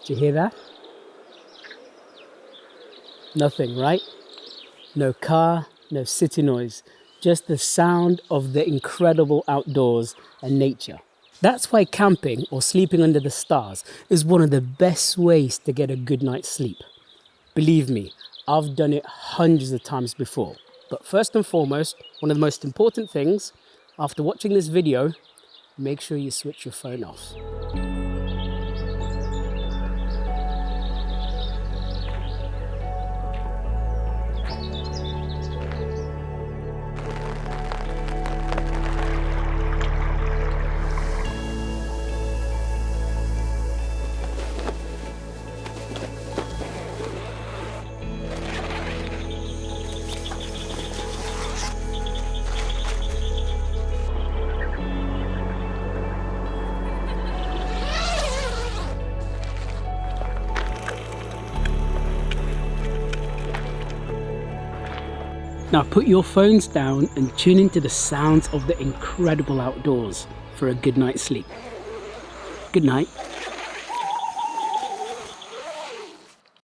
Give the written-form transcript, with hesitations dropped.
Do you hear that? Nothing, right? No car, no city noise, just the sound of the incredible outdoors and nature. That's why camping or sleeping under the stars is one of the best ways to get a good night's sleep. Believe me, I've done it hundreds of times before. But first and foremost, one of the most important things, after watching this video, make sure you switch your phone off. Now put your phones down and tune into the sounds of the incredible outdoors for a good night's sleep. Good night.